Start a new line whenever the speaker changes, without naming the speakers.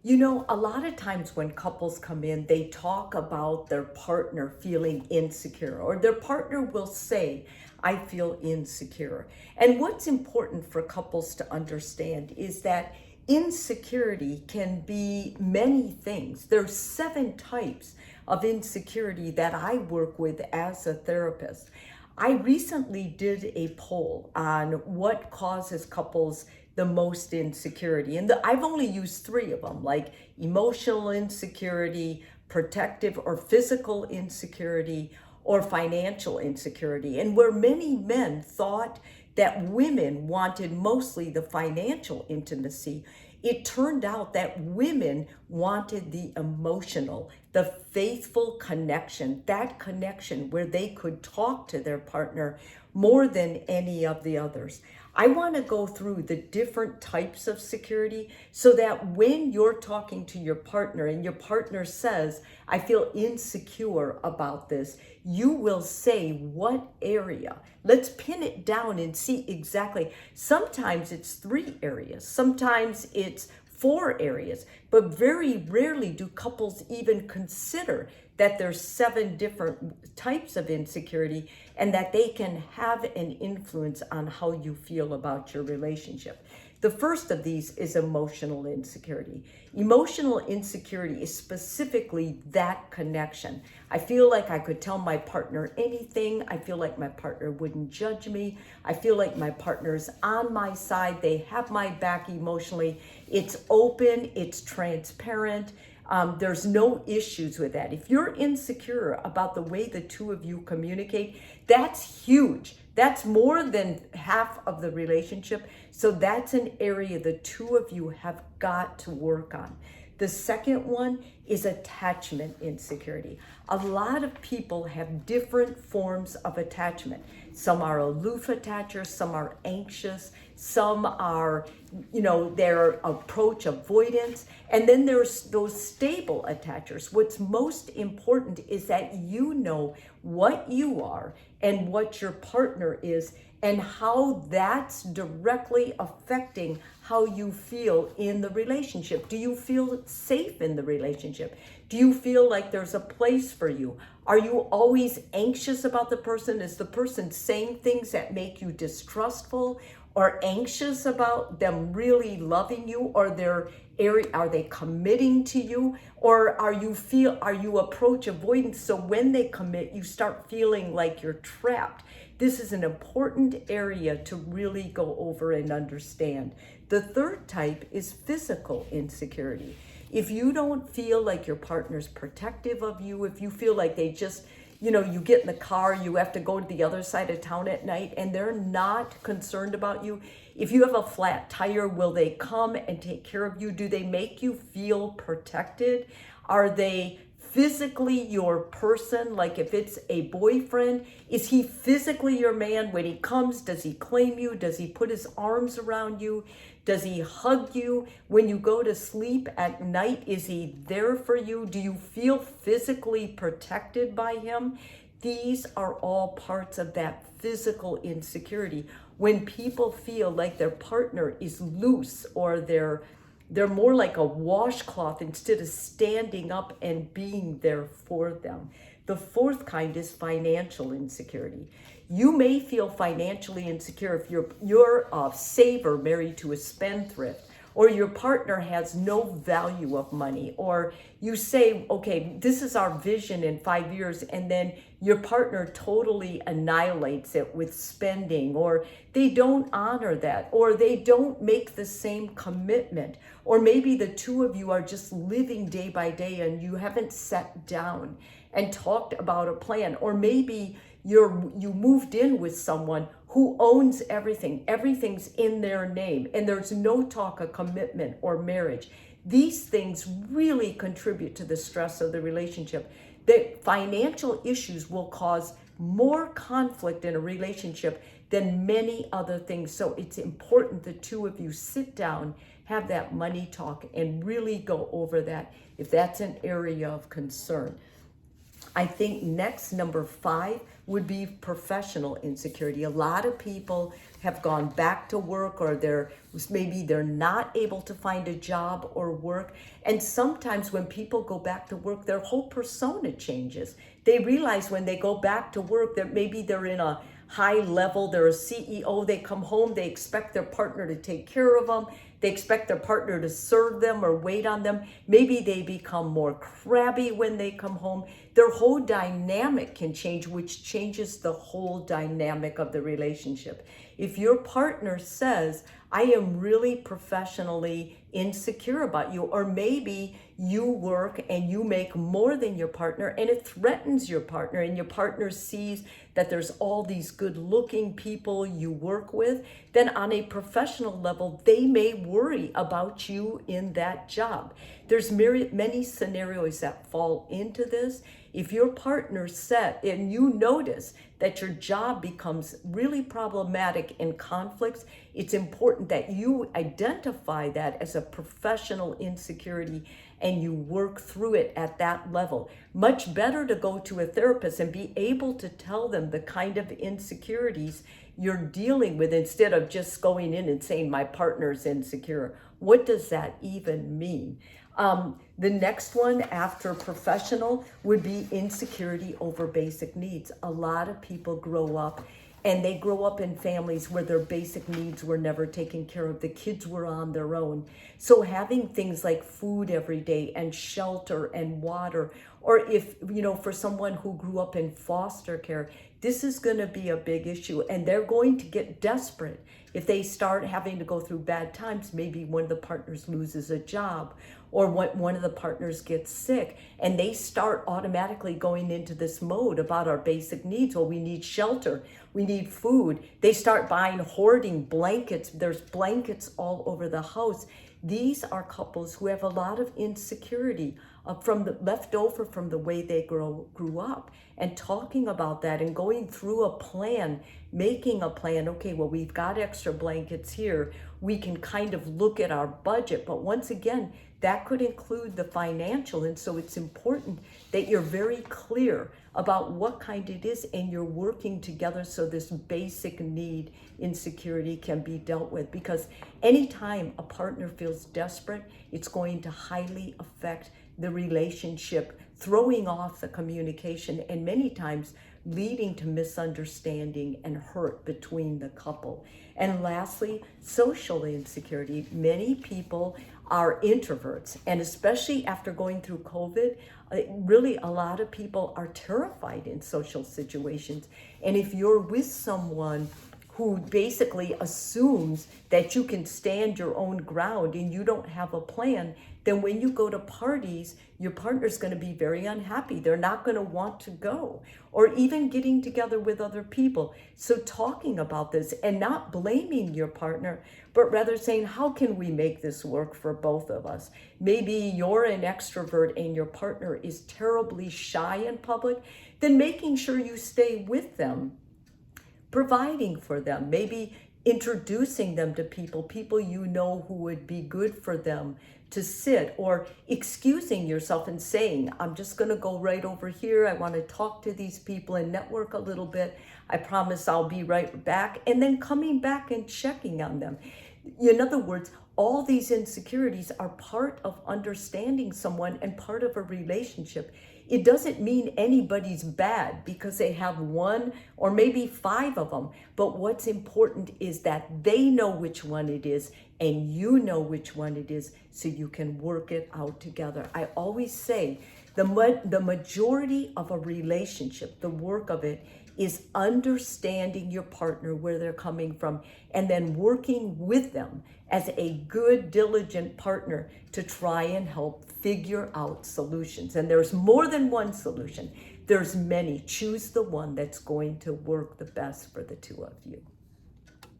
A lot of times when couples come in, they talk about their partner feeling insecure, or their partner will say, I feel insecure. And what's important for couples to understand is that insecurity can be many things. There's 7 types of insecurity that I work with as a therapist. I recently did a poll on what causes couples the most insecurity. And I've only used 3 of them, like emotional insecurity, protective or physical insecurity, or financial insecurity. And where many men thought that women wanted mostly the financial intimacy, it turned out that women wanted the emotional, the faithful connection, that connection where they could talk to their partner more than any of the others. I want to go through the different types of security so that when you're talking to your partner and your partner says, I feel insecure about this, you will say what area. Let's pin it down and see exactly. Sometimes it's 3 areas, sometimes it's 4 areas, but very rarely do couples even consider that there's 7 different types of insecurity and that they can have an influence on how you feel about your relationship. The first of these is emotional insecurity. Emotional insecurity is specifically that connection. I feel like I could tell my partner anything. I feel like my partner wouldn't judge me. I feel like my partner's on my side. They have my back emotionally. It's open, it's transparent. There's no issues with that. If you're insecure about the way the 2 of you communicate, that's huge. That's more than half of the relationship. So that's an area the 2 of you have got to work on. The second one is attachment insecurity. A lot of people have different forms of attachment. Some are aloof attachers, some are anxious, some are, their approach avoidance. And then there's those stable attachers. What's most important is that you know what you are and what your partner is and how that's directly affecting how you feel in the relationship. Do you feel safe in the relationship? Do you feel like there's a place for you? Are you always anxious about the person? Is the person saying things that make you distrustful or anxious about them really loving you, or are they committing to you, or are you approach avoidance, so when they commit you start feeling like you're trapped? This is an important area to really go over and understand. The third type is physical insecurity. If you don't feel like your partner's protective of you, if you feel like they just, you get in the car, you have to go to the other side of town at night and they're not concerned about you. If you have a flat tire, will they come and take care of you? Do they make you feel protected? Are they physically your person? Like if it's a boyfriend, is he physically your man? When he comes, does he claim you? Does he put his arms around you? Does he hug you? When you go to sleep at night, is he there for you? Do you feel physically protected by him? These are all parts of that physical insecurity. When people feel like their partner is loose, or they're more like a washcloth instead of standing up and being there for them. The fourth kind is financial insecurity. You may feel financially insecure if you're a saver married to a spendthrift, or your partner has no value of money, or you say, okay, this is our vision in 5 years, and then your partner totally annihilates it with spending, or they don't honor that, or they don't make the same commitment, or maybe the 2 of you are just living day by day and you haven't sat down and talked about a plan, or maybe you moved in with someone who owns everything. Everything's in their name, and there's no talk of commitment or marriage. These things really contribute to the stress of the relationship. The financial issues will cause more conflict in a relationship than many other things. So it's important the 2 of you sit down, have that money talk, and really go over that if that's an area of concern. I think next, number 5, would be professional insecurity. A lot of people have gone back to work, or maybe they're not able to find a job or work. And sometimes when people go back to work, their whole persona changes. They realize when they go back to work that maybe they're in a high level, they're a CEO, they come home, they expect their partner to take care of them. They expect their partner to serve them or wait on them. Maybe they become more crabby when they come home. Their whole dynamic can change, which changes the whole dynamic of the relationship. If your partner says, I am really professionally insecure about you, or maybe you work and you make more than your partner and it threatens your partner, and your partner sees that there's all these good looking people you work with, then on a professional level, they may worry about you in that job. There's many scenarios that fall into this. If your partner's set and you notice that your job becomes really problematic and conflicts, it's important that you identify that as a professional insecurity and you work through it at that level. Much better to go to a therapist and be able to tell them the kind of insecurities you're dealing with, instead of just going in and saying, my partner's insecure. What does that even mean? The next one after professional would be insecurity over basic needs. A lot of people grow up in families where their basic needs were never taken care of. The kids were on their own. So having things like food every day and shelter and water, or if, for someone who grew up in foster care, this is going to be a big issue, and they're going to get desperate if they start having to go through bad times. Maybe one of the partners loses a job, or one of the partners gets sick, and they start automatically going into this mode about our basic needs. Well, we need shelter, we need food. They start hoarding blankets. There's blankets all over the house. These are couples who have a lot of insecurity left over from the way they grew up. And talking about that and going through a plan, making a plan. Okay, well, we've got extra blankets here. We can kind of look at our budget. But once again, that could include the financial. And so it's important that you're very clear about what kind it is, and you're working together so this basic need insecurity can be dealt with. Because anytime a partner feels desperate, it's going to highly affect the relationship, throwing off the communication, and many times leading to misunderstanding and hurt between the couple. And lastly, social insecurity. Many people are introverts, and especially after going through COVID, really a lot of people are terrified in social situations. And if you're with someone who basically assumes that you can stand your own ground and you don't have a plan, then when you go to parties, your partner's going to be very unhappy. They're not going to want to go, or even getting together with other people. So talking about this and not blaming your partner, but rather saying, how can we make this work for both of us? Maybe you're an extrovert and your partner is terribly shy in public, then making sure you stay with them, providing for them, maybe introducing them to people you know who would be good for them to sit, or excusing yourself and saying, I'm just going to go right over here. I want to talk to these people and network a little bit. I promise I'll be right back. And then coming back and checking on them. In other words, all these insecurities are part of understanding someone and part of a relationship. It doesn't mean anybody's bad because they have one or maybe 5 of them. But what's important is that they know which one it is and you know which one it is, so you can work it out together. I always say the majority of a relationship, the work of it, is understanding your partner, where they're coming from, and then working with them as a good, diligent partner to try and help figure out solutions. And there's more than one solution. There's many. Choose the one that's going to work the best for the two of you.